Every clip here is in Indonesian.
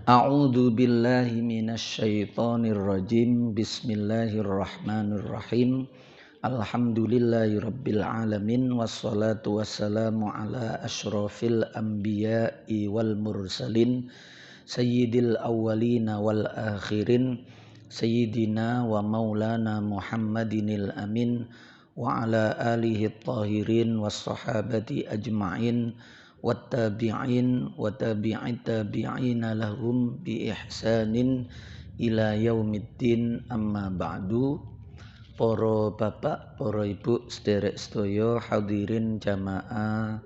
A'udzu billahi minasyaitonir rajim. Bismillahirrahmanirrahim. Alhamdulillahirabbil alamin wassalatu wassalamu ala asyrafil anbiya'i wal mursalin sayyidil awwalina wal akhirin sayyidina wa maulana Muhammadinil amin wa ala alihi tahirin was sahabati ajma'in wattabi'in wa tabi'it tabi'ina lahum bi ihsanin ila yaumiddin, amma ba'du. Para bapak, para ibu, sederek sedaya hadirin jamaah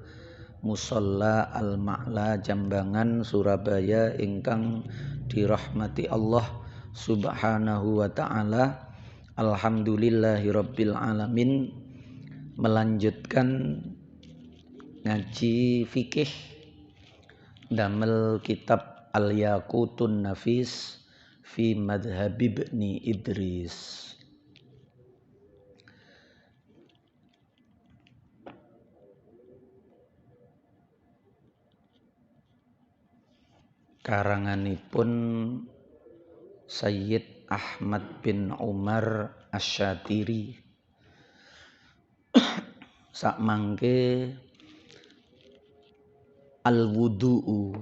Musholla Al-Ma'la Jambangan Surabaya ingkang dirahmati Allah Subhanahu wa taala. Alhamdulillahirabbil alamin. Melanjutkan ngaji fikih damel kitab Al-Yaqutun Nafis fi Madhhab Ibni Idris. Karanganipun Sayyid Ahmad bin Umar Asy-Syatiri. Sakmangke al-wudu'u,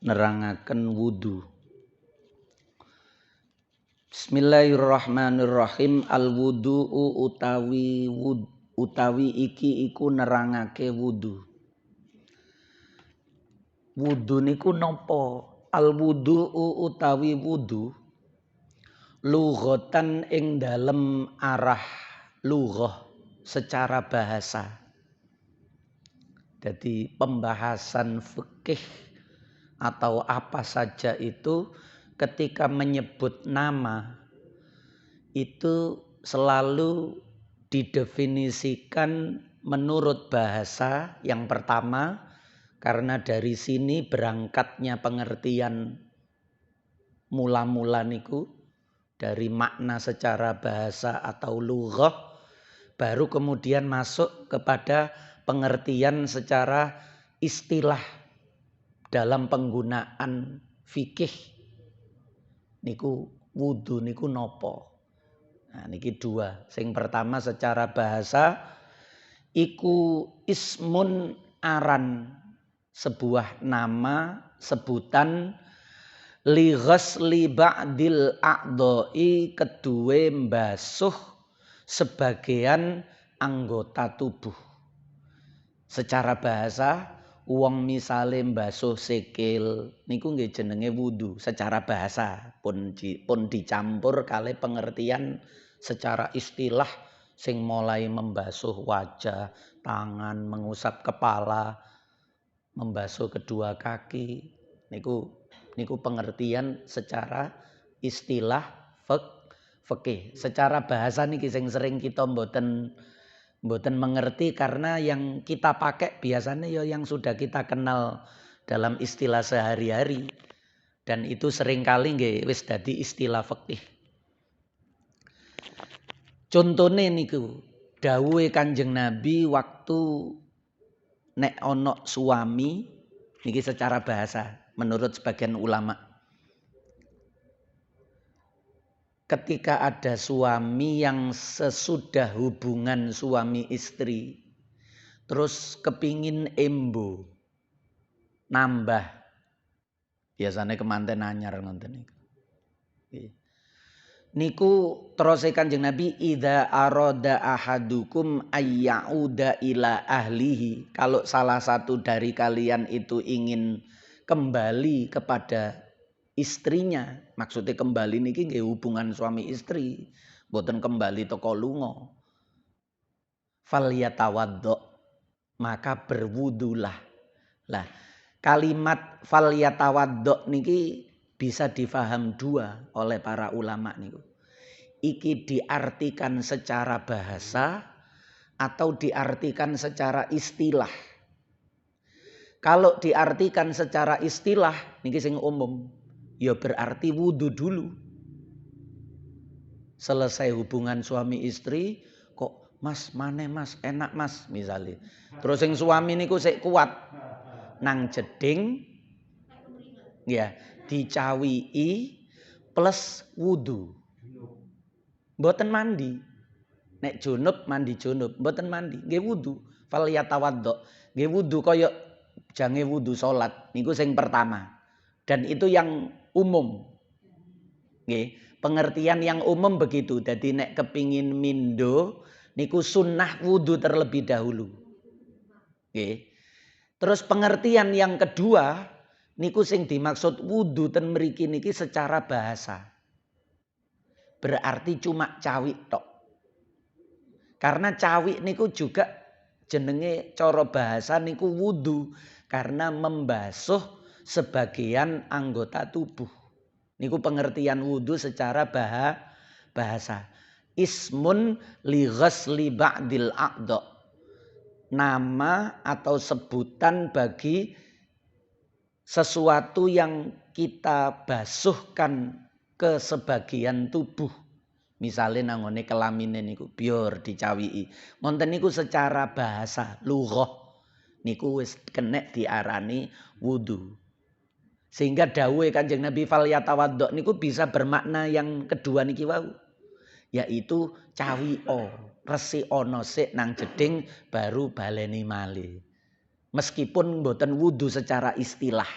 nerangaken wudu. Bismillahirrahmanirrahim. Al-wudu'u utawi iki iku nerangake wudu. Wudu niku napa? Al-wudu'u utawi wudu lughatan ing dalem arah lughah secara bahasa. Jadi pembahasan fikih atau apa saja itu ketika menyebut nama itu selalu didefinisikan menurut bahasa yang pertama, karena dari sini berangkatnya pengertian mula-mula niku dari makna secara bahasa atau lughah, baru kemudian masuk kepada pengertian secara istilah dalam penggunaan fikih. Niku wudu niku nopo. Nah niki dua. Sing pertama secara bahasa iku ismun aran, sebuah nama sebutan li ghasli ba'dil a'dha'i, kedue mbasuh sebagian anggota tubuh. Secara bahasa wong misale mbasuh sikil niku nggih jenenge wudu secara bahasa, pun dicampur kali pengertian secara istilah sing mulai membasuh wajah, tangan, mengusap kepala, membasuh kedua kaki. Niku pengertian secara istilah fikih. Secara bahasa niki sing sering kita mboten mengerti, karena yang kita pakai biasanya ya yang sudah kita kenal dalam istilah sehari-hari, dan itu seringkali nggih wis dadi istilah fikih. Contone niku dawuhe Kanjeng Nabi waktu nek ono suami, niki secara bahasa menurut sebagian ulama, ketika ada suami yang sesudah hubungan suami istri terus kepingin embo nambah, biasanya kemanten anyar ngoten niku. Niku terus Kanjeng Nabi, idza arada ahadukum ayyauda ila ahlihi, kalau salah satu dari kalian itu ingin kembali kepada istrinya, maksudnya kembali niki nggih hubungan suami istri, mboten kembali teko lunga. Falyatawaddo, maka berwudulah. Lah, kalimat falyatawaddo niki bisa difaham dua oleh para ulama niku. Iki diartikan secara bahasa atau diartikan secara istilah. Kalau diartikan secara istilah niki sing umum, ya berarti wudu dulu. Selesai hubungan suami istri, kok mas maneh mas, enak mas misalnya. Terus sing suami niku sik kuat nang jeding, ya dicawiki plus wudu. Mboten mandi. Nek junub mandi junub, mboten mandi, nggih wudu. Fal yatawaddo. Nggih wudu kaya jange wudu salat niku sing pertama. Dan itu yang umum. Nggih, pengertian yang umum begitu. Jadi nek kepingin mindo niku sunnah wudu terlebih dahulu. Nggih. Terus pengertian yang kedua niku sing dimaksud wudu ten mriki niki secara bahasa. Berarti cuma cawik tok. Karena cawik niku juga jenenge cara bahasa niku wudu karena membasuh sebagian anggota tubuh. Niku pengertian wudu secara bahasa. Ismun li ghasli ba'dil a'dha. Nama atau sebutan bagi sesuatu yang kita basuhkan ke sebagian tubuh. Misalnya nangone kelamine niku biar dicawiki. Monten niku secara bahasa lughah niku wis kenek diarani wudu. Sehingga dawuhe Kanjeng Nabi fal yatawaddo niku bisa bermakna yang kedua niki wau. Yaitu cawiko, resikono sik nang jeding baru baleni malih. Meskipun mboten wudu secara istilah.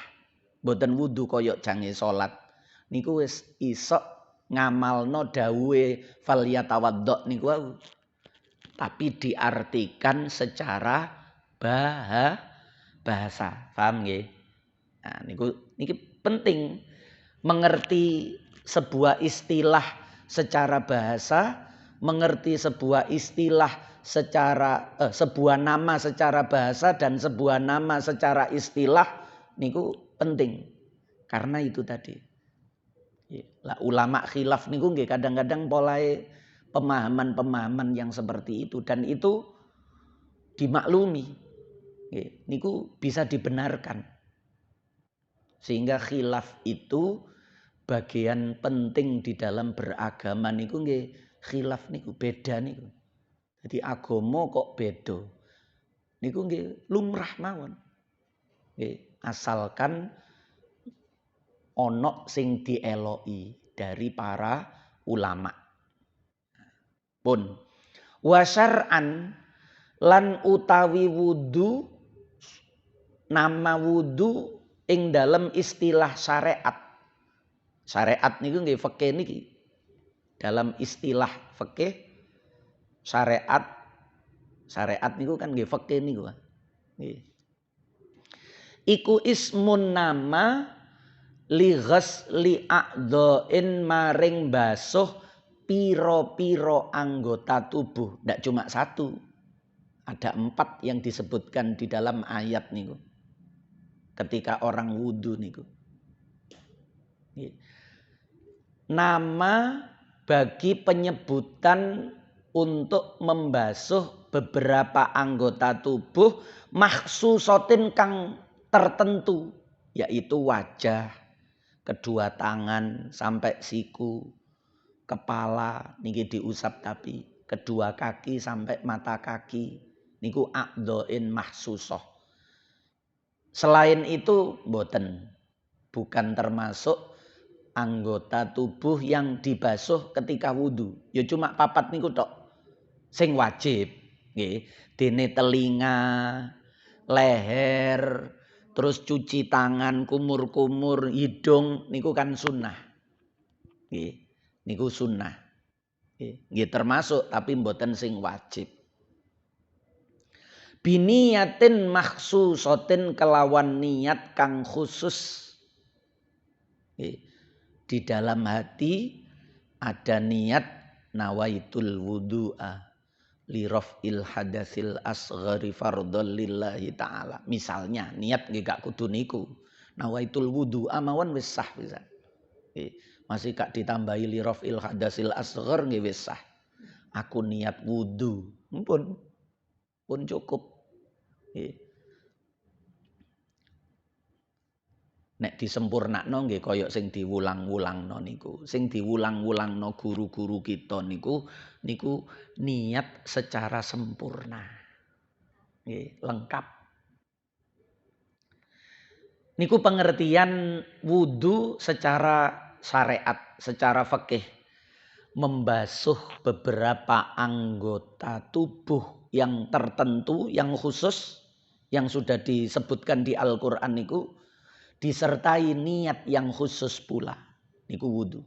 Mboten wudu kaya jange salat. Niku wis iso ngamalno dawuhe fal yatawaddo niku wau. Tapi diartikan secara bahasa. Paham nggih? Nah, niki penting mengerti sebuah istilah secara bahasa, mengerti sebuah istilah secara sebuah nama secara bahasa dan sebuah nama secara istilah niku penting. Karena itu tadi. Lah ulama khilaf niku nggih kadang-kadang polahe pemahaman-pemahaman yang seperti itu dan itu dimaklumi. Nggih, niku bisa dibenarkan. Sehingga khilaf itu bagian penting di dalam beragama niku nggih khilaf niku beda niku. Jadi agama kok beda. Niku nggih lumrah mawon. Nggih, asalkan ono sing dieloki dari para ulama. Pun wasyar'an lan utawi wudu nama wudu ing dalam istilah syariat. Syariat niku nggih fikih niki. Dalam istilah fikih syariat niku kan nggih fikih niku. Nggih. Iku ismun nama li ghasli a'dha'in maring basuh piro-piro anggota tubuh. Tidak cuma satu. Ada 4 yang disebutkan di dalam ayat niku. Ketika orang wudu niku. Nama bagi penyebutan untuk membasuh beberapa anggota tubuh makhsusatin kang tertentu. Yaitu wajah, kedua tangan sampai siku, kepala niki diusap tapi kedua kaki sampai mata kaki niku a'dha'in mahsusah. Selain itu boten, bukan termasuk anggota tubuh yang dibasuh ketika wudu. Ya cuma 4 niku tok sing wajib nggih. Dene telinga, leher, terus cuci tangan, kumur-kumur, hidung niku kan sunnah. Nggih, niku sunnah. Nggih termasuk tapi mboten sing wajib. Biniyatin makhsusatin kelawan niat kang khusus. Di dalam hati ada niat nawaitul wudu'a li raf'il hadatsil asghari fardhon lillahi ta'ala. Misalnya niat nggih gak kudu niku. Nawaitul wudu'a mawon wis sah pisan. Masih gak ditambahi li raf'il hadatsil asghar nggih wis sah. Aku niat wudu, pun cukup. Nek disempurnakno nggih kaya sing diwulang-wulangno niku. Sing diwulang-wulangno guru-guru kita niku niat secara sempurna. Nggih, lengkap. Niku pengertian wudu secara syariat, secara fikih. Membasuh beberapa anggota tubuh yang tertentu, yang khusus, yang sudah disebutkan di Al-Quran niku, disertai niat yang khusus pula. Niku wudu.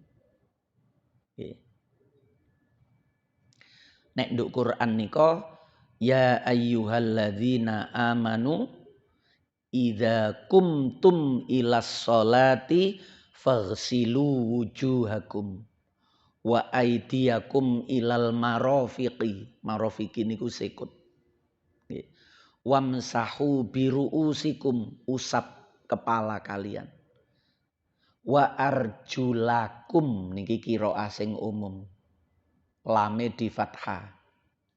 Nek nduk Quran niko, ya ayyuhalladzina amanu idza kumtum ilas sholati faghsilu wujuhakum wa aidiyakum ilal marafiqi. Marafiqi niku sikut. Wamsahu biruusikum, usap kepala kalian. Wa arjulakum niki qiraah sing umum. Lame di fathah.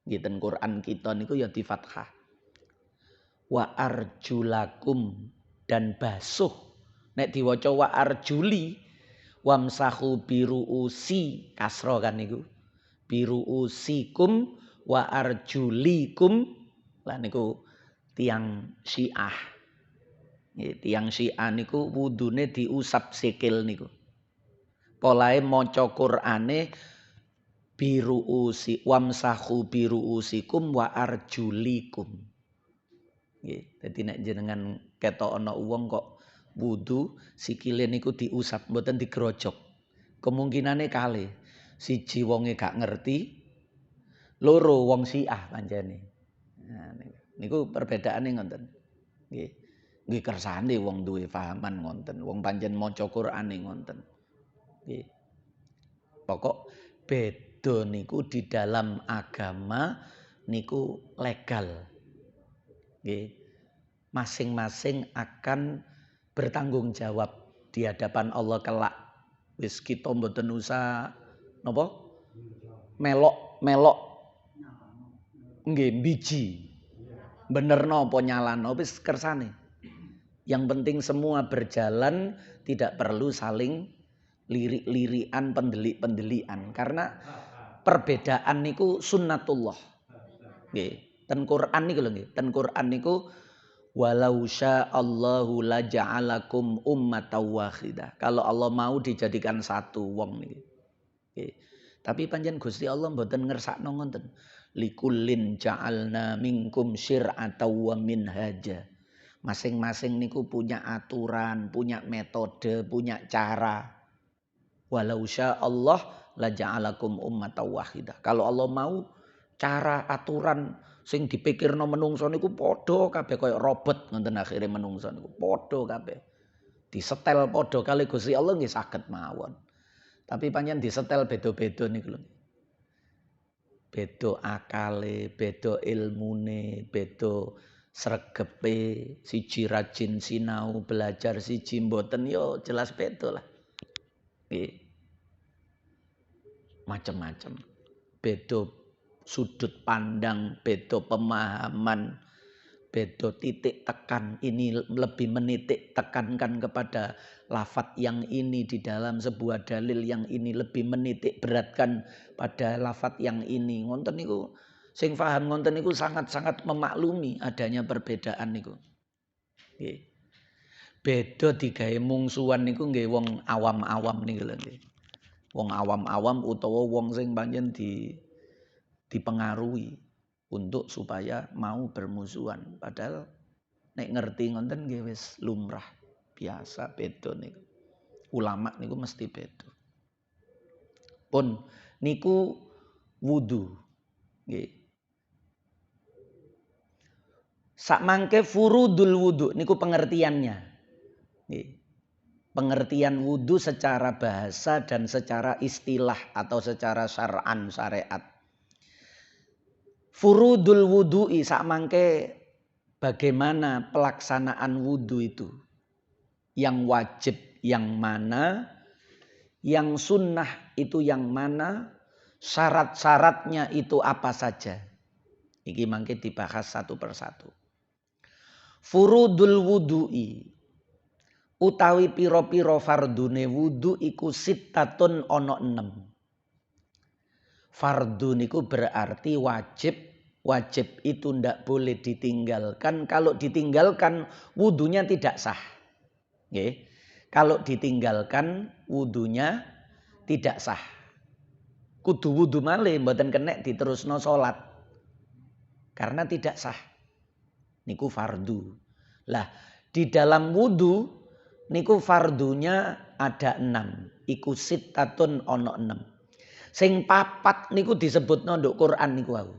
Ngiten Quran kita niku ya di fathah. Wa arjulakum, dan basuh. Nek diwaca wa arjuli, wamsahu biruusi, kasro kan niku. Biruusikum wa arjulikum. Lah niku tiang Syiah. Tiang Syiah niku wudune diusap sikil niku. Polahe maca Qur'ane biruusi, wamsahu biruusikum wa arjulikum. Jadi nek jenengan ketok ana wong kok wudu sikile niku diusap mboten digrojok. Kemungkinane kalih. Siji wonge gak ngerti, loro wong Syiah pancene. Nah, niku perbedaane ngoten. Nggih. Nggih kersane wong duwe pahaman ngoten. Wong pancen maca Qur'ane ngoten. Nggih. Pokok beda niku di dalam agama niku legal. Masing-masing akan bertanggung jawab di hadapan Allah kelak. Wis kita mboten usah napa? Melok nggih biji. Benerno apa nyalano wis kersane. Yang penting semua berjalan, tidak perlu saling lirik-lirikan, pendelik-pendelikan, karena perbedaan niku sunnatullah. Nggih. Ten Quran niku lho nggih. Ten Quran niku walau sya'allahu la ja'alakum ummatan wahidah. Kalau Allah mau dijadikan satu wong niki. Tapi panjen Gusti Allah mboten ngersakno ngoten. Likullin ja'alna minkum syir'atan wa minhaja. Masing-masing niku punya aturan, punya metode, punya cara. Walau sya'allah la ja'alakum ummatan wahidah. Kalau Allah mau cara aturan sing dipikirno menungso niku padha kabeh kaya robot ngoten akhire menungso niku padha kabeh. Disetel padha kali Gusti Allah nggih saged mawon. Tapi pancen disetel beda-beda niku lho. Beda akale, beda ilmune, beda sregepe, siji rajin sinau belajar, siji mboten yo jelas beda lah. Nggih. Macem-macem. Beda sudut pandang, beda pemahaman, beda titik tekan. Ini lebih menitik tekankan kepada lafadz yang ini di dalam sebuah dalil, yang ini lebih menitik beratkan pada lafadz yang ini. Ngonten niku sing paham ngonten niku sangat-sangat memaklumi adanya perbedaan niku. Nggih. Beda digawe mungsuhan niku nggih wong awam-awam niku lho nggih. Wong awam-awam utawa wong sing pancen dipengaruhi untuk supaya mau bermusuhan. Padahal nek ngerti ngoten nggih wis lumrah biasa. Beda niku. Ulama niku mesti beda. Pun niku wudu. Nggih. Sakmangke furudul wudu niku pengertiannya. Nggih. Pengertian wudu secara bahasa dan secara istilah atau secara syar'an syariat. Furudul wudu'i sakmangke bagaimana pelaksanaan wudu itu. Yang wajib yang mana, yang sunnah itu yang mana, syarat-syaratnya itu apa saja. Iki mangke dibahas satu persatu. Furudul wudu'i utawi piro-piro fardune wudu iku sittatun ono 6. Fardu niku berarti wajib. Wajib itu ndak boleh ditinggalkan. Kalau ditinggalkan wudunya tidak sah. Nggih. Kalau ditinggalkan wudunya tidak sah. Kudu wudu malih mboten kenek diterusno salat. Karena tidak sah. Niku fardu. Lah, di dalam wudu niku fardunya ada 6. Iku sittatun ono 6. Sing papat niku disebutno nduk Quran niku wau.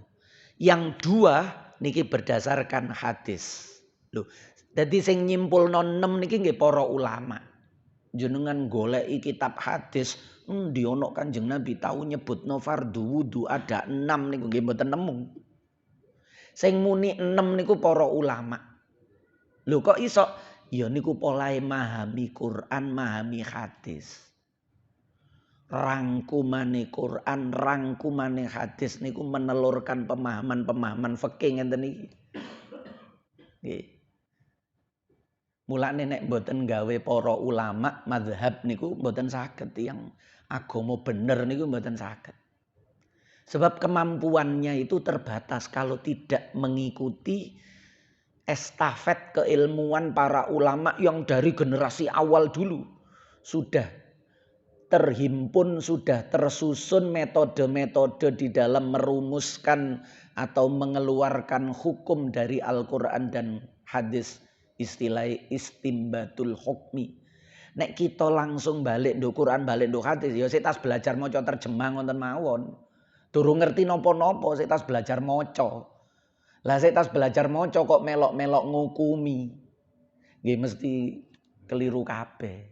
Yang 2 niki berdasarkan hadis. Loh, dadi sing nyimpulno 6 niki nggih para ulama. Jenengan goleki kitab hadis, endi ana Kanjeng Nabi tau nyebutno fardu wudu ada 6 niku nggih mboten nemu. Sing muni 6 niku para ulama. Lho kok iso? Ya niku polahe memahami Quran, memahami hadis. Rangkumane Quran, rangkumane hadis niku menelurkan pemahaman-pemahaman fikih ngenten iki. Nggih. Mulane nek mboten gawe para ulama mazhab niku mboten saged tiyang agama bener niku mboten saged. Sebab kemampuannya itu terbatas kalau tidak mengikuti estafet keilmuan para ulama yang dari generasi awal dulu sudah terhimpun, sudah tersusun metode-metode di dalam merumuskan atau mengeluarkan hukum dari Al-Quran dan hadis. Istilah istimbatul hukmi. Nek kita langsung balik nduk Quran, balik nduk hadis, ya sik tas belajar maca terjemah ngoten mawon. Durung ngerti napa-napa sik tas belajar maca. Lah sik tas belajar maca kok melok-melok ngukumi. Nggih mesti keliru kabeh.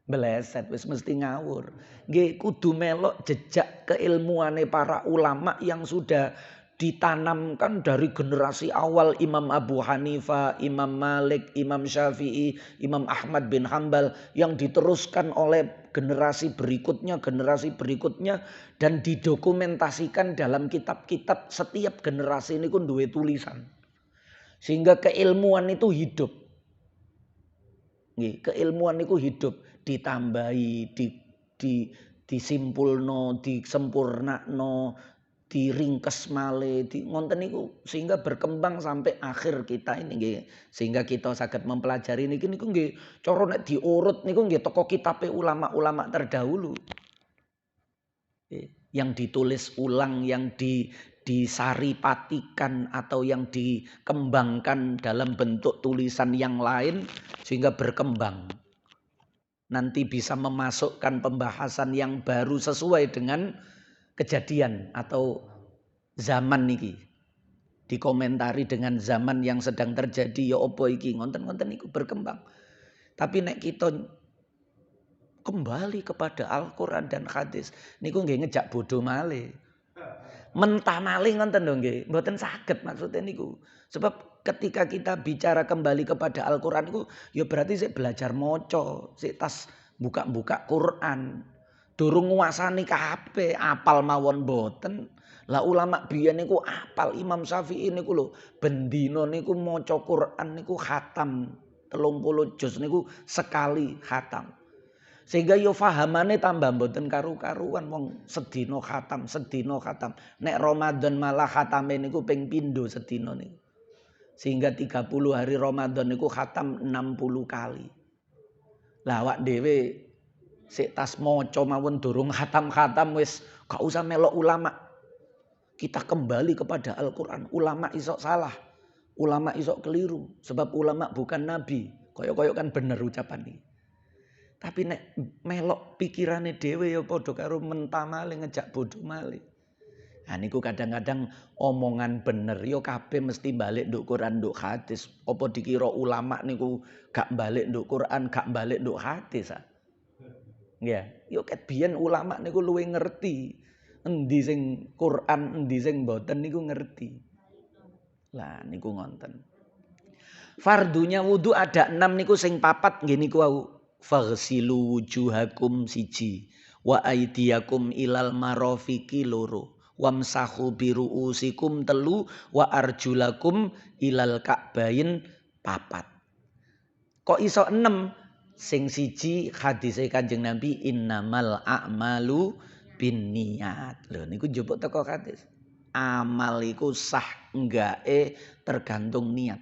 Meleset wis mesti ngawur. Nggih kudu melok jejak keilmuane para ulama yang sudah ditanamkan dari generasi awal Imam Abu Hanifah, Imam Malik, Imam Syafi'i, Imam Ahmad bin Hambal yang diteruskan oleh generasi berikutnya dan didokumentasikan dalam kitab-kitab setiap generasi ini pun duwe tulisan. Sehingga keilmuan itu hidup. Keilmuan itu hidup ditambahi, disimpulno, disempurnakno, diringkes malih, ngonten niku sehingga berkembang sampai akhir kita ini nggih. Sehingga kita saged mempelajari niki nggih cara nek diurut niku nggih teko kitabe ulama-ulama terdahulu. Yang ditulis ulang, yang disaripatikan atau yang dikembangkan dalam bentuk tulisan yang lain sehingga berkembang. Nanti bisa memasukkan pembahasan yang baru sesuai dengan kejadian atau zaman niki. Dikomentari dengan zaman yang sedang terjadi ya apa iki ngonten-ngonten niku berkembang. Tapi nek kita kembali kepada Al-Qur'an dan hadis niku nggih ngejak bodoh malih. Mentah malih ngoten lho nggih, mboten saged maksudnya niku. Sebab ketika kita bicara kembali kepada Al-Qur'an niku ya berarti sik belajar maca, sik tas buka-buka Quran. Durung nguasani kabeh, apal mawon mboten. Lah ulama biyen niku apal, Imam Syafi'i niku lho bendina niku maca Quran niku khatam 30 juz niku sekali khatam. Sehingga yo fahamane tambah mboten karu-karuan wong sedina khatam. Nek Ramadan malah khatame niku ping pindho sedina niku. Sehingga 30 hari Ramadan niku khatam 60 kali. Lah awak dhewe sik tas maca mawon durung khatam-khatam wis gak usah melok ulama. Kita kembali kepada Al-Qur'an. Ulama iso salah. Ulama iso keliru sebab ulama bukan nabi. Koyok-koyok kan bener ucapan ini. Tapi nek melok pikirane dhewe ya padha karo mentah malih ngejak bodoh malih. Nah niku kadang-kadang omongan bener ya kabeh mesti balik nduk Quran nduk hadis. Apa dikira ulama niku gak balik nduk Quran, gak balik nduk hadis ah. Ya, yo ket biyen ulama niku luwih ngerti endi sing Quran, endi sing mboten niku ngerti. Lah niku ngonten. Fardunya wudu ada 6 niku sing papat nggih niku wau. Faghsilu wujuhakum siji wa aydiyakum ilal marafiqi loro wamsahu biruusikum telu wa arjulakum ilal ka'bain papat. Kok iso 6? Sing siji hadise Kanjeng Nabi innamal a'malu binniyat. Lho niku njupuk teko hadis. Amal iku sah enggake tergantung niat.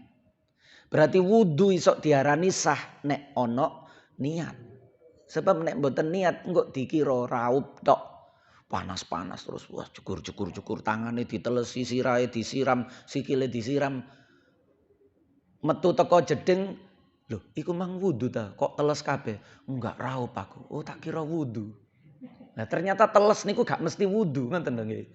Berarti wudu iso diarani sah nek ana niat. Sebab nek mboten niat engko dikira raup tok. Panas-panas terus wah cukur tangane ditelesi, sirahe disiram, sikile disiram. Metu teko jeding, lho iku mang wudu ta? Kok teles kabeh? Enggak raup aku. Oh tak kira wudu. Nah ternyata teles niku gak mesti wudu ngoten lho nggih.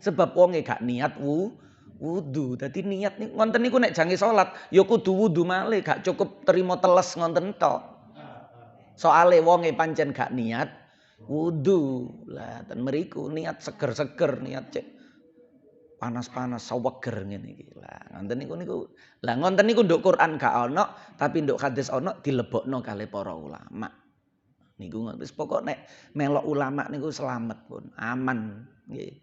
Sebab wonge gak niat wudu. Dadi niat niku ngoten niku nek jange salat ya kudu wudu malih, gak cukup terima teles ngoten tok. Soale wonge pancen gak niat wudu. Lah ten mriku niat seger-seger, niat cek panas-panas seweger ngene iki. Lah ngoten niku. Lah ngoten niku nduk Quran gak ana, tapi nduk hadis ana dilebokno kalih para ulama. Niku wis pokok nek melok ulama niku selamat pun, aman nggih.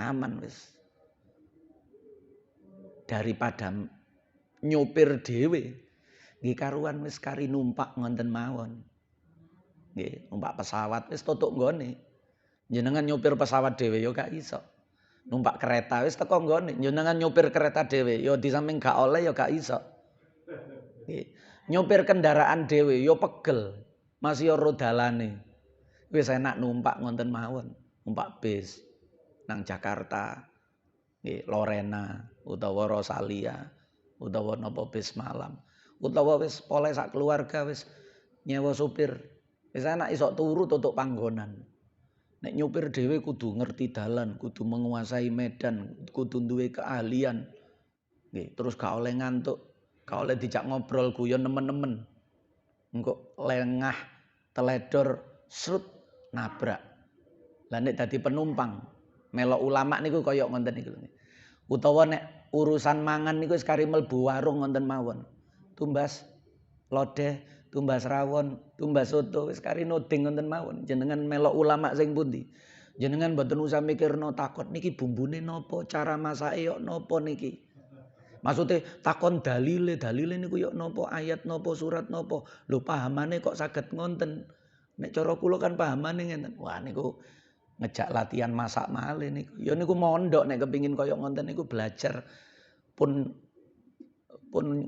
Aman wis. Daripada nyopir dhewe. Nggih karuan wis kari numpak ngoten mawon. Nggih, numpak pesawat wis tutuk nggone. Jenengan nyopir pesawat dhewe ya gak iso. Numpak kereta wis teko nggone. Jenengan nyopir kereta dhewe ya di samping gak oleh ya gak iso. Nggih. Nyopir kendaraan dhewe ya pegel. Masih ora dalane. Wis enak numpak ngoten mawon. Numpak bis nang Jakarta. Nggih, Lorena utawa Rosalia utawa napa bis malam. Utawa wis oleh sak keluarga wis nyewa supir. Wis enak iso turu tutuk panggonan. Nek nyupir dhewe kudu ngerti dalan, kudu menguasai medan, kudu duwe keahlian. Nggih, terus gak oleh ngantuk, gak oleh dijak ngobrol guyon nemen-nemen. Engko lengah teledor srut nabrak. Lah nek dadi penumpang, melok ulama niku kaya ngoten niku. Utawa nek urusan mangan niku wis kari mlebu warung ngoten mawon. Tumbas lodeh, tumbas rawon, tumbas soto wis kari noding ngoten mawon. Jenengan melok ulama sing pundi? Jenengan mboten usah mikirno takon niki bumbune napa, cara masake yo napa niki. Maksudnya takon dalile niku yo napa, ayat napa, surat napa. Lho pahamane kok saged ngonten. Nek cara kula kan pahamane ngenten. Wah niku ngejak latihan masak malih niku. Ya niku mondok nek kepengin kaya ngonten niku belajar pun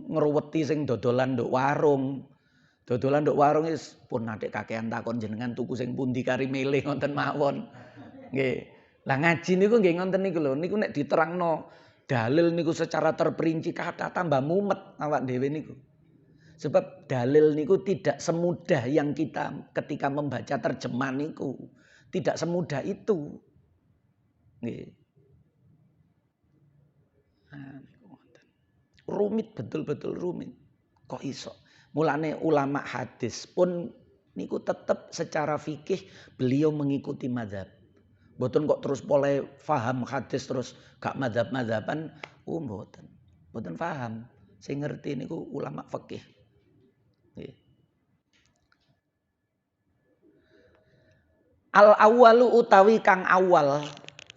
ngruweti sing dodolan nduk warung. Dodolan nduk warung wis pun adik kakean takon jenengan tuku sing pundi kari milih ngoten mawon. Nggih. Lah ngaji niku nggih ngoten niku lho. Niku nek diterangno dalil niku secara terperinci kata tambah mumet awak dhewe niku. Sebab dalil niku tidak semudah yang kita ketika membaca terjemahan niku. Tidak semudah itu. Nggih. Rumit betul-betul rumit. Kok iso? Mulane ulama hadis pun niku tetap secara fikih beliau mengikuti mazhab. Mboten kok terus boleh faham hadis terus gak mazhab-mazhaban, mboten. Mboten paham. Sing ngerti niku ulama fikih. Nggih. Al awalu utawi kang awal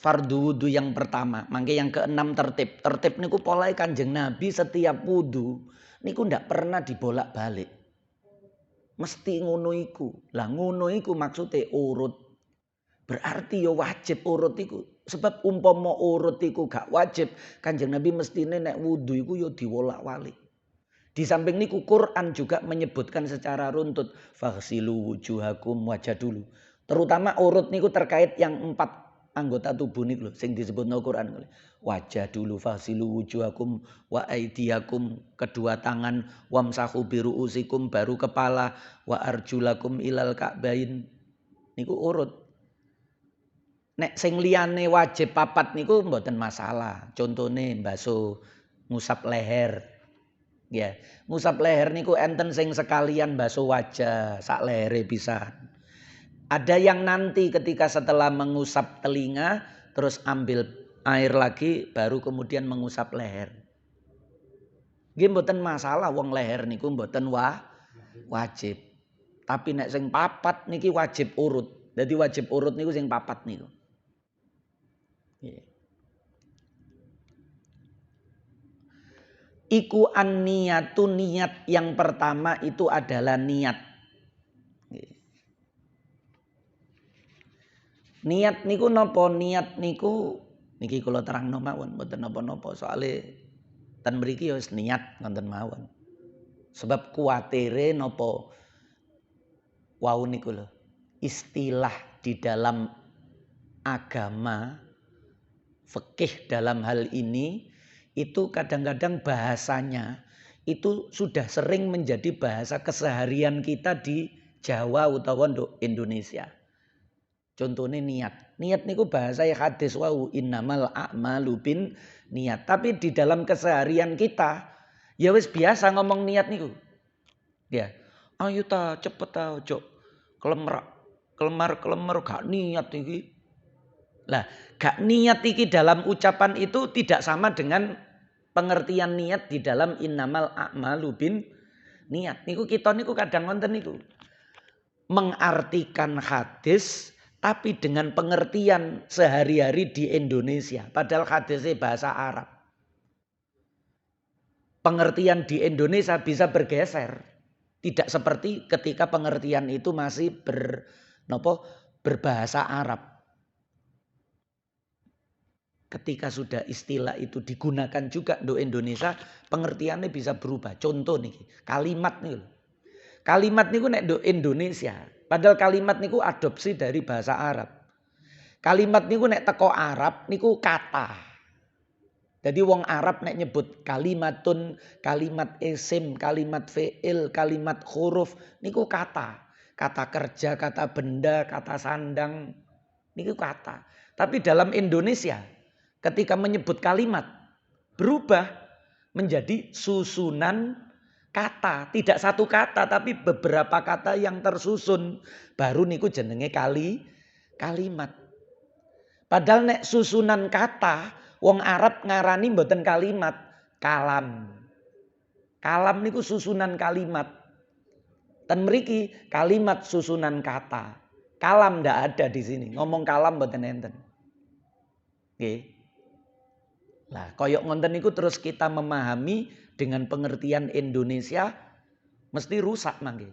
fardu wudu yang pertama. Mangke yang keenam tertib. Tertib niku polahe Kanjeng Nabi setiap wudu niku ndak pernah dibolak-balik. Mesti ngono iku. Lah ngono iku maksude urut. Berarti ya wajib urut iku. Sebab umpama urut iku gak wajib, Kanjeng Nabi mestine nek wudu iku ya diwolak-walik. Di samping niku Quran juga menyebutkan secara runtut faghsilu wujuhakum wajah dulu. Terutama urut niku terkait yang 4 anggota tubuh niku lho sing disebutno Quran. Wajah dulu faghsilu wujuhakum wa aidiakum, kedua tangan, wamsahu biruusikum, baru kepala, wa arjulakum ilal ka'bain. Niku urut. Nek sing liyane wajib papat niku mboten masalah. Contone mbaso ngusap leher. Ya, ngusap leher niku enten sing sekalian basuh wajah sak lehere pisan. Ada yang nanti ketika setelah mengusap telinga terus ambil air lagi baru kemudian mengusap leher. Nggih mboten masalah wong leher niku mboten wajib. Tapi nek sing papat niki wajib urut. Jadi wajib urut niku sing papat niku. Iku an-niyatu, niat yang pertama itu adalah niat. Niat niku napa? Niat niku niki kula terangno mawon mboten napa-napa soalé ten mriki ya wis niat ngoten mawon. Sebab kuatire nopo wau niku lho. Istilah di dalam agama, fikih dalam hal ini itu kadang-kadang bahasanya itu sudah sering menjadi bahasa keseharian kita di Jawa utawa Indonesia. Contohnya niat. Niat niku bahasa hadis wau innamal a'malu bin niat. Tapi di dalam keseharian kita ya wis biasa ngomong niat niku. Ya. Ayo ta cepet ta ojo kelemar gak niat iki. Lah, gak niat iki dalam ucapan itu tidak sama dengan pengertian niat di dalam innamal a'malu bin niat. Niku kita niku kadang ngonten niku. Mengartikan hadis tapi dengan pengertian sehari-hari di Indonesia. Padahal hadisnya bahasa Arab. Pengertian di Indonesia bisa bergeser. Tidak seperti ketika pengertian itu masih berbahasa Arab. Ketika sudah istilah itu digunakan juga do Indonesia, pengertiannya bisa berubah. Contoh nih, kalimat nih. Kalimat niku nek do Indonesia, padahal kalimat niku adopsi dari bahasa Arab. Kalimat niku nek teko Arab niku kata. Jadi wong Arab nek nyebut kalimatun, kalimat isim, kalimat fi'il, kalimat huruf niku kata. Kata kerja, kata benda, kata sandang niku kata. Tapi dalam Indonesia ketika menyebut kalimat berubah menjadi susunan kata, tidak satu kata tapi beberapa kata yang tersusun. Baru niku jenenge kalimat. Padahal nek susunan kata wong Arab ngarani mboten kalimat, kalam. Kalam niku susunan kalimat. Dan mriki kalimat susunan kata. Kalam ndak ada di sini. Ngomong kalam mboten enten. Nggih. Lah, koyok ngonten niku terus kita memahami dengan pengertian Indonesia mesti rusak mangke.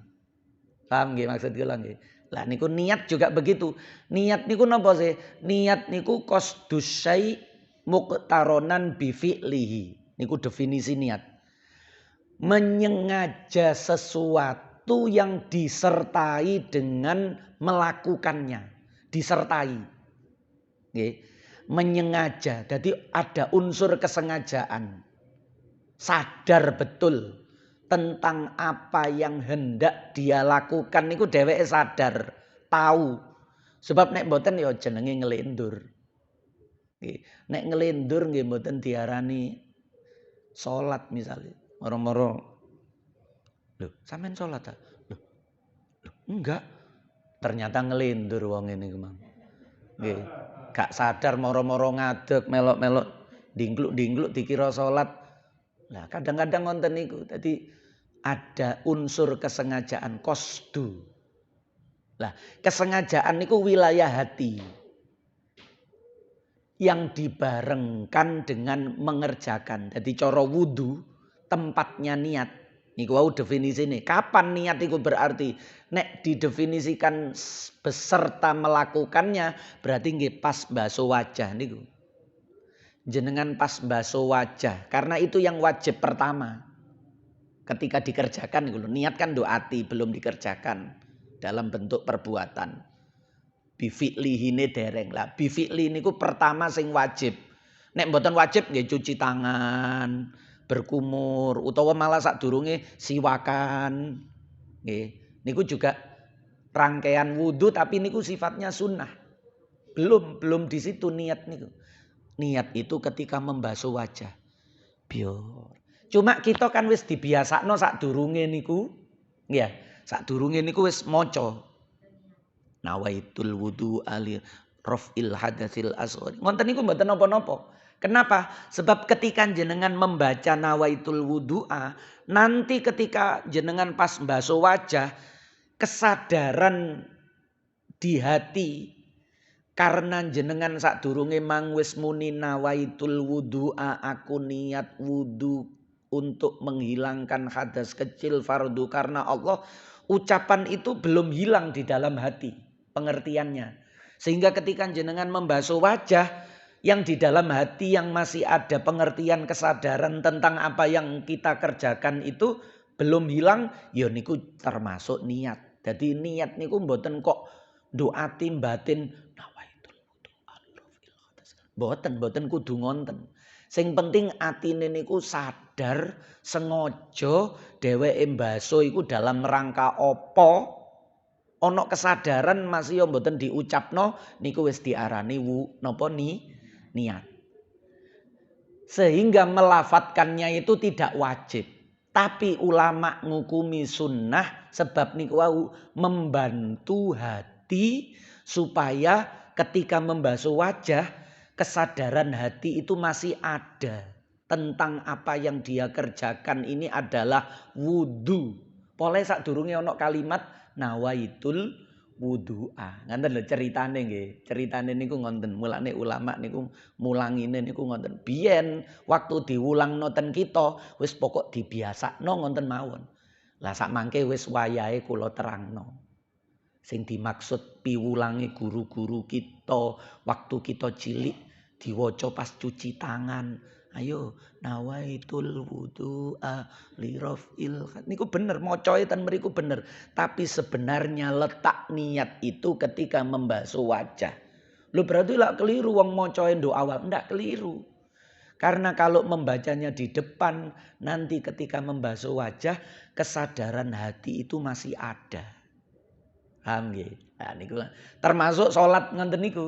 Paham nggih maksud kula nggih? Lah niku niat juga begitu. Niat niku napa sih? Niat niku qasdus syai' muqtaronan bi fi'lihi. Niku definisi niat. Menyengaja sesuatu yang disertai dengan melakukannya. Disertai. Nggih. Menyengaja. Jadi ada unsur kesengajaan. Sadar betul tentang apa yang hendak dia lakukan niku dheweke sadar, tahu. Sebab nek mboten ya jenenge ngelendur. Nggih, nek ngelendur nggih mboten diarani salat misalnya. Moro-moro lho, sampean salat ta? Loh, enggak. Ternyata ngelendur wong ngene ku mang. Nggih, gak sadar moro-moro ngadeg melok-melok dingkluk-dingkluk dikira salat. Nah, kadang-kadang ngonten niku. Dadi ada unsur kesengajaan qasdu. Lah, kesengajaan niku wilayah hati yang dibarengkan dengan mengerjakan. Jadi cara wudu tempatnya niat. Niku wau definisine. Kapan niat itu berarti? Nek didefinisikan beserta melakukannya berarti nggih pas baso wajah niku. Jenengan pas baso wajah karena itu yang wajib pertama. Ketika dikerjakan niku niat kan doati belum dikerjakan dalam bentuk perbuatan. Bifi'lihine dereng lah. Bifi'li niku pertama sing wajib. Nek mboten wajib nggih cuci tangan, berkumur utawa malah sadurunge siwakan. Nggih. Niku juga rangkaian wudu tapi niku sifatnya sunnah. Belum di situ niat niku. Niat itu ketika membasuh wajah. Biar. Cuma kita kan wis dibiasakno sadurunge niku. Nggih. Sadurunge niku wis maca. Nawaitul wudu ali raf'il hadatsil asghar. Ngonten niku mboten napa-napa. Kenapa? Sebab ketika jenengan membaca nawaitul wudu'a, nanti ketika jenengan pas mbasuh wajah, kesadaran di hati karena jenengan sadurunge mang wis muni nawaitul wudu'a, aku niat wudu untuk menghilangkan hadas kecil fardu karena Allah, ucapan itu belum hilang di dalam hati. Pengertiannya. Sehingga ketika jenengan membasuh wajah yang di dalam hati yang masih ada pengertian kesadaran tentang apa yang kita kerjakan itu Belum hilang ya niku termasuk niat. Jadi niat niku mboten kok doati batin nawaitul wudu alirafil khadas. Mboten kudu ngonten. Sing penting atine niku sadar sengaja dheweke mbaso iku dalam rangka apa? Ana kesadaran masih mboten diucapno niku wis diarani niat. Sehingga melafatkannya itu tidak wajib. Tapi ulama ngukumi sunnah sebab niku wau membantu hati supaya ketika membasuh wajah kesadaran hati itu masih ada tentang apa yang dia kerjakan ini adalah wudu. Pole sadurunge ana kalimat nawaitul wudu'a. Ngoten lho ceritane nggih. Ceritane niku ngoten. Mulane ulama niku mulangine niku ngoten. Biyen waktu diwulangno ten kita wis pokok dibiasakno ngoten mawon. Lah sak mangke wis wayahe kula terangno. Sing dimaksud piwulange guru-guru kita waktu kita cilik diwaca pas cuci tangan. Ayo nawaitul wudu'a lirafil niku bener macae ten mriku bener. Tapi sebenarnya letak niat itu ketika membasuh wajah. Lho berarti lah keliru wong macae nduk awal. Ndak keliru. Karena kalau membacanya di depan nanti ketika membasuh wajah kesadaran hati itu masih ada. Paham nggih? Nah niku termasuk salat ngoten niku.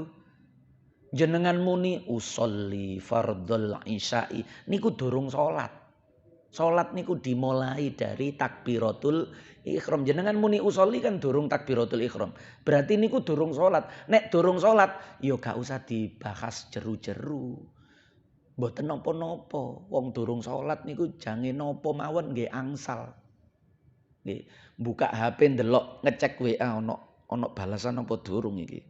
Jenengan muni usolli fardhul isya'i niku durung salat. Salat niku dimulai dari takbiratul ihram. Jenengan muni usolli kan durung takbiratul ihram. Berarti niku durung salat. Nek durung salat ya gak usah dibahas jeru-jeru. Mboten napa-napa. Wong durung salat niku jange napa mawon nggih angsal. Nggih, buka HP ndelok ngecek WA ana balasan apa durung iki.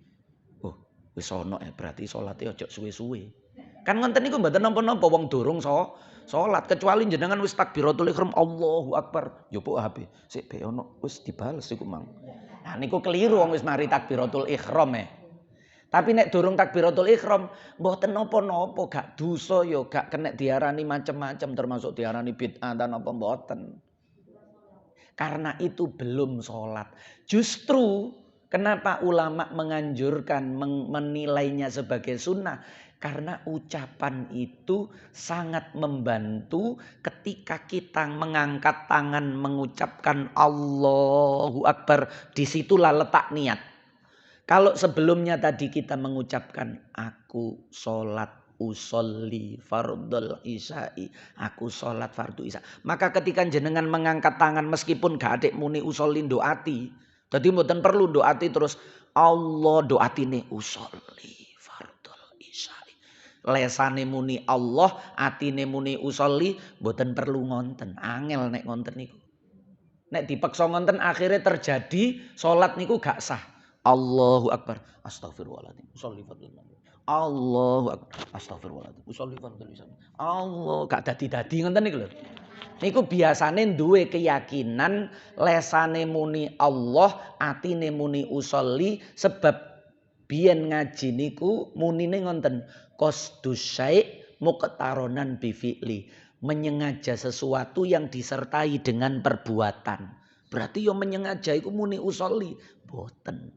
Oh, wis ana ya berarti salate aja suwe-suwe. Kan ngoten niku mboten napa-napa wong durung salat kecuali jenengan wis takbiratul ihram Allahu Akbar, yo pok HP. Sik be ana wis dibales iku mang. Nah niku keliru wong wis mari takbiratul ihram Tapi nek durung takbiratul ihram mboten napa-napa, gak dosa yo gak kena diarani macem-macem termasuk diarani bid'ah dan apa mboten. Karena itu belum sholat. Justru kenapa ulama menganjurkan menilainya sebagai sunnah. Karena ucapan itu sangat membantu ketika kita mengangkat tangan mengucapkan Allahu Akbar. Disitulah letak niat. Kalau sebelumnya tadi kita mengucapkan aku sholat. Usolli fardhul isya'i. Aku sholat fardu isya. Maka ketika jenengan mengangkat tangan meskipun gak adek muni usolli doati. Jadi mboten perlu doati terus Allah doatine usolli fardhul isya'i. Lesane muni Allah, atine muni usolli, mboten perlu ngonten. Angel nek ngonten niku. Nek dipaksa ngonten akhirnya terjadi sholat niku gak sah. Allahu Akbar. Astagfirullahaladzim. Usolli fardhul isya'i. Allahu Akbar. Astagfirullahaladzim. Usolli fardhul isya'i. Allah gak dadi-dadi ngoten niku lho. Niku biasane duwe keyakinan lesane muni Allah, atine muni usolli sebab biyen ngaji niku munine ngonten qasdus syai' muqtaronan bi fi'li. Menyengaja sesuatu yang disertai dengan perbuatan. Berarti yo menyengaja iku muni usolli. Boten.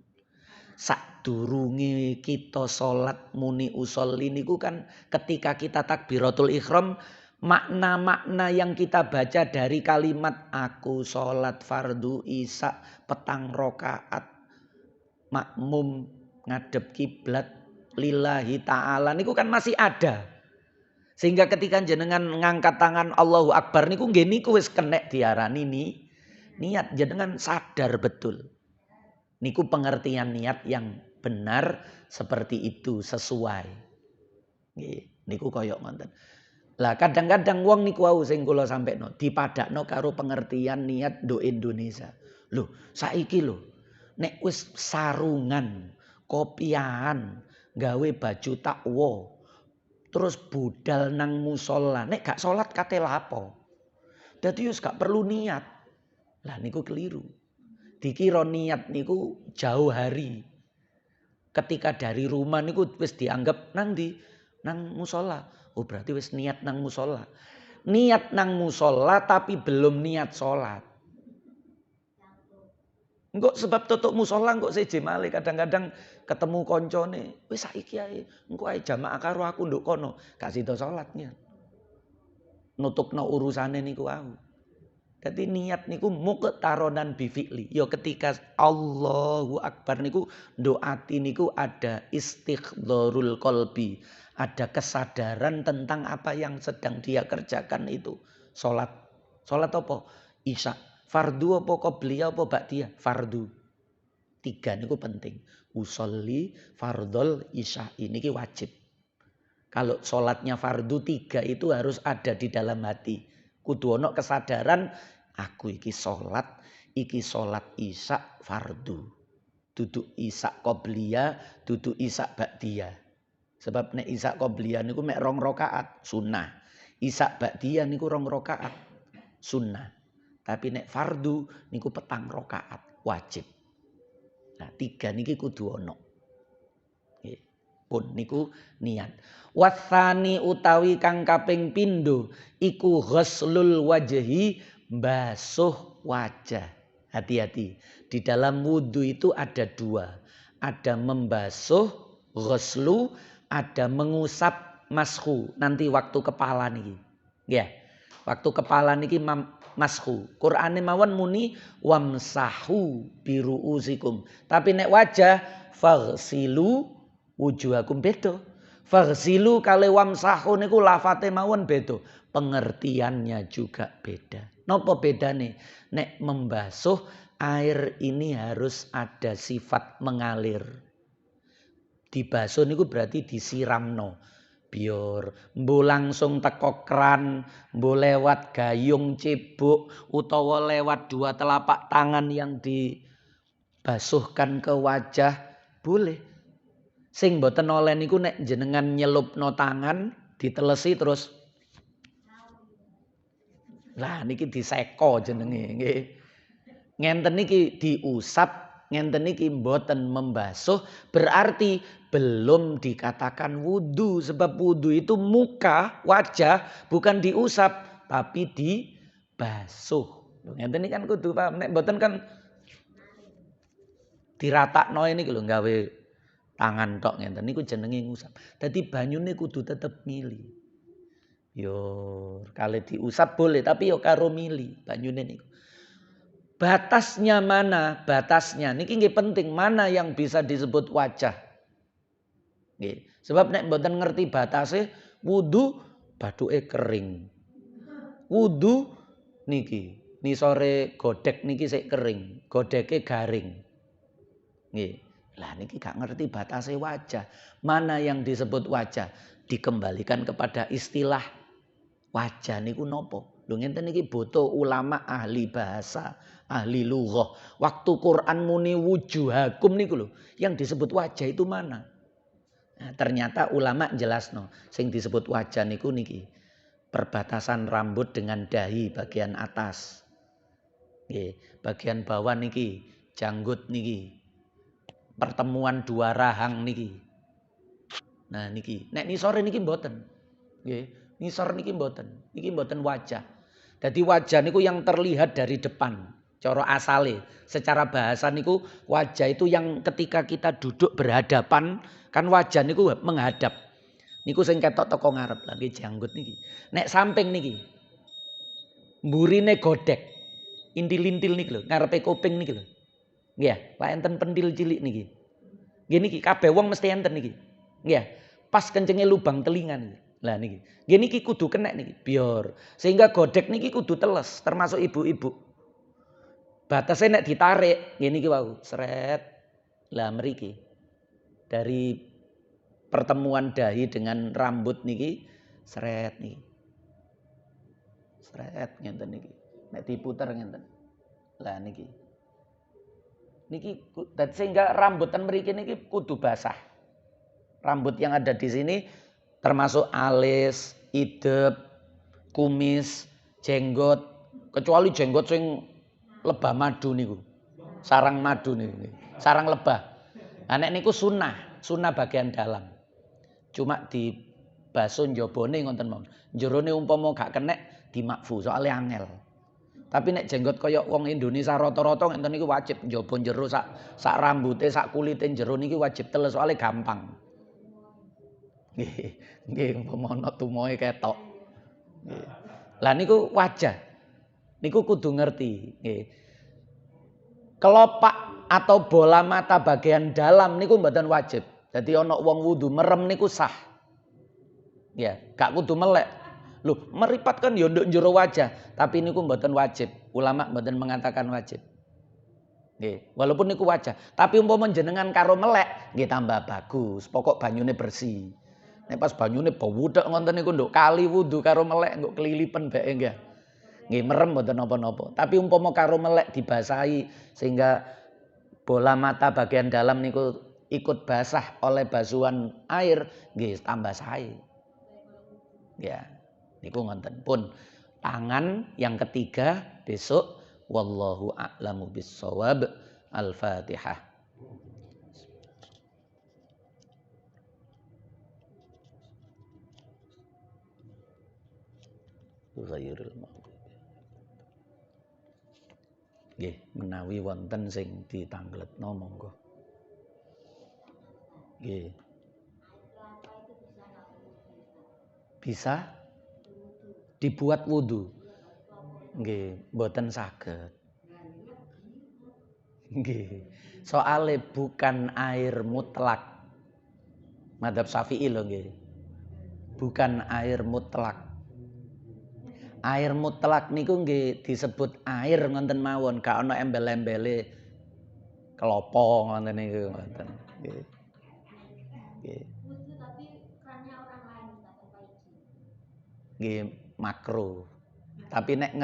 Sadurunge kita salat muni usolli niku kan ketika kita takbiratul ihram makna-makna yang kita baca dari kalimat aku salat fardu isya petang rakaat makmum ngadep kiblat lillahi ta'ala niku kan masih ada. Sehingga ketika jenengan ngangkat tangan Allahu Akbar niku nggih niku wis kenek diarani niat jenengan sadar betul. Niku pengertian niat yang benar seperti itu sesuai. Nggih, niku koyok ngoten. Lah kadang-kadang wong niku wau sing kula sampekno dipadakno karo pengertian niat do Indonesia. Lho, saiki lho nek wis sarungan, kopiahan, gawe baju takwa, terus budal nang musola, nek gak salat kate lapo. Dadi wis gak perlu niat. Lah niku keliru. Dikira niat niku jauh hari. Ketika dari rumah niku wis dianggap nang musola. Oh berarti wis niat nang musola. niat nang musola tapi belum niat sholat. Engkok sebab tutuk musola engkok seje malih kadang-kadang ketemu koncone, wis saiki ae engko ae jamaah karo aku nduk kono, gak sida salatnya. Nutukno urusane niku aku. Dadi niat niku muqtaronan bi fi'li. Ya ketika Allahu Akbar niku doati niku ada istighdharul qalbi, ada kesadaran tentang apa yang sedang dia kerjakan itu. Salat. Salat apa? Isya. Fardu apa qobliyah apa ba'diyah? Fardu. 3 niku penting. Usolli fardhol isya ini wajib. Kalau sholatnya fardu 3 itu harus ada di dalam hati. Kudu ono kesadaran aku iki sholat isya fardu. Duduk isya qobliyah, duduk isya ba'diyah. Sebab nek isya qobliyah niku mek 2 rakaat sunnah. Isya ba'diyah niku 2 rakaat sunnah. Tapi nek fardu niku 4 rakaat wajib. Nah, 3 niki kudu ono. Nggih. Pun niku niat. Wasani utawi kang kaping pindho iku ghuslul wajhi, basuh wajah. Hati-hati. Di dalam wudu itu ada 2. Ada membasuh ghuslu, ada mengusap mashu. Nanti waktu kepala niki. Ya. Waktu kepala niki mashu. Qur'ane mawon muni wamsahu biruusikum. Tapi nek wajah faghsilu wujuhakum beda. Faghsilu kale wamsahu niku lafate mawon beda. Pengertiannya juga beda. Napa bedane? Nek membasuh air ini harus ada sifat mengalir. Dibasuh niku berarti disiramno. Biar mbo langsung teko kran, mbo lewat gayung cebok utawa lewat 2 telapak tangan yang dibasuhkan ke wajah boleh. Sing mboten oleh niku nek jenengan nyelupno tangan ditelesi terus. Lah niki diseko jenenge nggih. Ngenten niki diusap, ngenten niki mboten membasuh berarti belum dikatakan wudu. Sebab wudu itu muka, wajah bukan diusap tapi dibasuh. Ngenten niki kan kudu paham. Nek mboten kan diratakno ini lho gawe tangan tok ngenten niku jenenge ngusap. Dadi banyune kudu tetep mili. Yo kali diusap boleh tapi yo karo mili banyune niku. Batasnya mana? Batasnya niki nggih penting, mana yang bisa disebut wajah. Nggih. Sebab nek mboten ngerti batase wudu bathuke kering. Wudu niki nisore godhek niki sik kering, godheke garing. Nggih. Lah niki gak ngerti batase wajah. Mana yang disebut wajah? Dikembalikan kepada istilah wajah niku nopo? Lho ngenten niki butuh ulama ahli bahasa, ahli lughah. Waktu Quran muni wujuhakum niku lho, yang disebut wajah itu mana? Nah, ternyata ulama jelasno, sing disebut wajah niku niki perbatasan rambut dengan dahi bagian atas. Nggih, bagian bawah niki janggut niki. Pertemuan 2 rahang niki. Nah niki, nek nisore niki mboten. Nggih, nisor niki mboten. Niki mboten wajah. Jadi wajah niku yang terlihat dari depan. Cara asale, secara bahasa niku wajah itu yang ketika kita duduk berhadapan, kan wajah niku menghadap. Niku sing ketok teko ngarep lagi janggut niki. Nek samping niki. Mburine godhek. Intil-intil niki lho, ngarepe kuping niki lho. Nggih, lak enten pentil cilik niki. Nggih niki kabeh wong mesti enten niki. Nggih, pas kencenge lubang telinga niki. Lah niki. Nggih niki kudu kenek niki, biar sehingga godhek niki kudu teles, termasuk ibu-ibu. Batasnya nek ditarik, nggih niki wau, seret. Lah mriki. Dari pertemuan dahi dengan rambut niki, seret niki. Seret ngenten niki. Nek diputer ngenten. Lah niki. Niki sehingga rambutan mriki niki kudu basah. Rambut yang ada di sini termasuk alis, idep, kumis, jenggot, kecuali jenggot sing lebah madu niku. Sarang madu niku. Sarang lebah. Nah nek niku sunnah bagian dalam. Cuma dibasuh njabane ngoten mawon. Jerone umpama gak kenek dimakfu soalnya angel. Tapi nek jenggot kaya wong Indonesia rata-rata ngenten niku wajib njaba jero sak rambute, sak kulite jero niki wajib teles soalnya gampang. Nggih umpama ana tumoe ketok. Nggih. Lah niku wajah. Niku kudu ngerti, nggih. Kelopak atau bola mata bagian dalam niku mboten wajib. Dadi ana wong wudu merem niku sah. Ya, gak kudu melek. Loh, meripat kan ya nduk njero wajah, tapi niku mboten wajib. Ulama mboten mengatakan wajib. Nggih, walaupun niku wajah, tapi umpama jenengan karo melek nggih tambah bagus. Pokok banyune bersih. Nek pas banyune bawudhek ngonten niku nduk kali wudu karo melek nduk kelilipen bae nggih. Nggih merem mboten napa-napa. Tapi umpama karo melek dibasahi sehingga bola mata bagian dalam niku ikut basah oleh basuhan air, nggih tambah sae. Ya. Niku ngonten pun tangan yang ketiga besok wallahu a'lamu bissawab. Al-Fatihah. Ghairil maghdub. Nggih, menawi wonten sing ditangletno monggo. Nggih. Bisa dibuat wudu. Nggih, mboten saged. Nggih. Soale bukan air mutlak. Madzhab Syafi'i lho nggih. Bukan air mutlak. Air mutlak niku nggih disebut air ngoten mawon, gak ana embel-embele kelopo ngoten niku ngoten. Nggih. Nggih. Tapi kerannya orang lain tanpa izin. Nggih, makruh. Tapi nek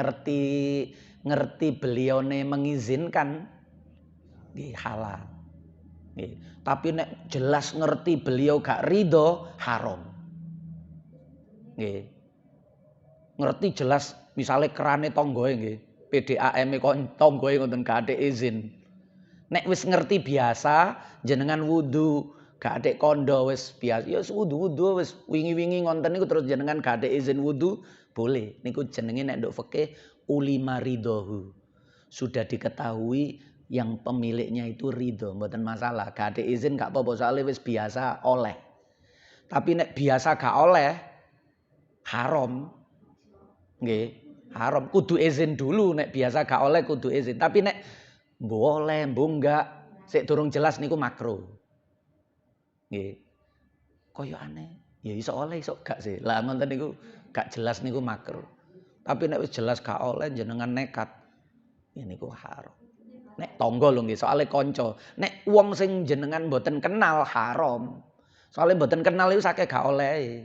ngerti belione mengizinkan nggih halal. Nggih. Tapi nek jelas ngerti beliau gak ridho haram. Nggih. Ngerti jelas misalnya kerane tonggoe nggih, PDAM tonggoe ngoten gak ada izin. Nek wis ngerti biasa jenengan wudu gak ada kondo wis biasa ya wudu wis wingi-wingi ngonten niku terus jenengan gak ada izin wudu boleh. Niku jenenge nek nduk fikih ulima ridhohu. Sudah diketahui yang pemiliknya itu ridho, mboten masalah. Gak ada izin gak apa-apa soalnya wis biasa oleh. Tapi nek biasa gak oleh haram. Nggih, haram kudu izin dulu nek biasa gak oleh kudu izin. Tapi nek boleh, enggak sik durung jelas niku makruh. Nggih. Kaya aneh, ya iso oleh iso gak sih. Lah ngoten niku gak jelas niku makruh. Tapi nek wis jelas gak oleh jenengan nekat, ya niku haram. Nek tangga lho nggih, soalé kanca. Nek wong sing jenengan mboten kenal haram. Soalé mboten kenal iku sakeh gak oleh.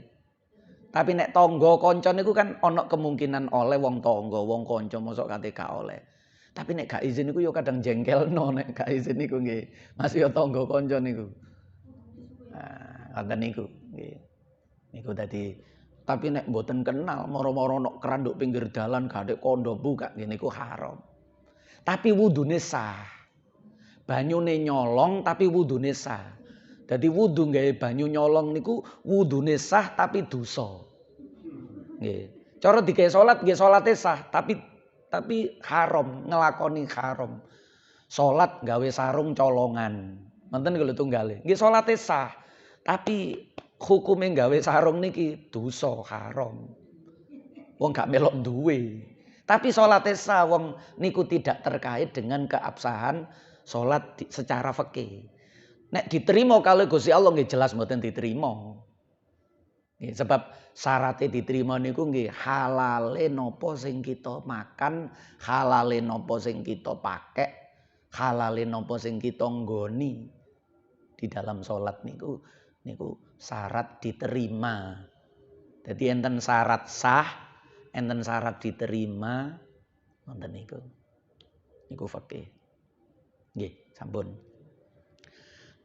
Tapi nek tangga kanca niku kan ana kemungkinan oleh wong tangga, wong kanca mosok kate gak oleh. Tapi nek gak izin niku yo kadang jengkelno nek gak izin niku nggih. Mas yo tangga kanca niku. Nah, ngoten niku nggih. Niku dadi tapi nek mboten kenal moro-moro nok keran nduk pinggir dalan gak ada kondo buka ngene niku haram. Tapi wudune sah. Banyune nyolong tapi wudune sah. Dadi wudu gawe banyu nyolong niku wudune sah tapi dosa. Nggih. Cara digawe salat nggih salate sah tapi haram, ngelakoni haram. Salat gawe sarung colongan. Ngoten lho tunggale. Nggih salate sah. Tapi hukume gawe sarung niki dosa haram. Wong gak melok duwe. Tapi salate sah wong niku tidak terkait dengan keabsahan salat secara fikih. Nek diterima kalau Gusti Allah nggih jelas mboten diterima. Nggih sebab syaratnya diterima niku nggih halale napa sing kita makan, halale napa sing kita pakai, halale napa sing kita nggoni. Di dalam salat niku syarat diterima. Jadi enten syarat sah, enten syarat diterima, wonten niku. Niku fikih. Nggih, sampun.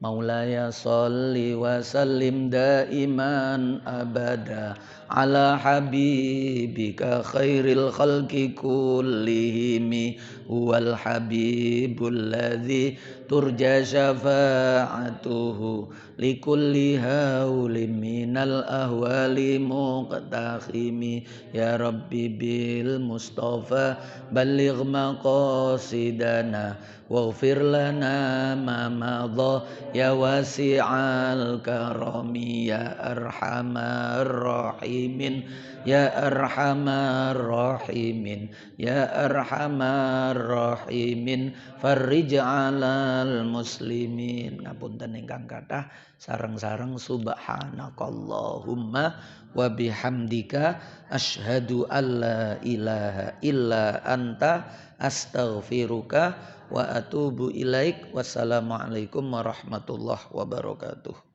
Maulaya sholli wa sallim daiman abada ala habibika khairil khalqi kullihimi huwal habibul ladzi turja syafa'atuhu likulli haulin minal ahwali muqtakhimi ya rabbi bil mustafa balligh maqasidana waghfir lana ma madha ya wasi'al karami ya arhamar rahimin ya arhamar rahimin ya arhamar rahimin farrij 'alal muslimin. Ngapunten ingkang kathah sareng-sareng subhanakallahumma wa bihamdika asyhadu alla ilaha illa anta astaghfiruka wa atubu ilaik. Wassalamualaikum warahmatullahi wabarakatuh.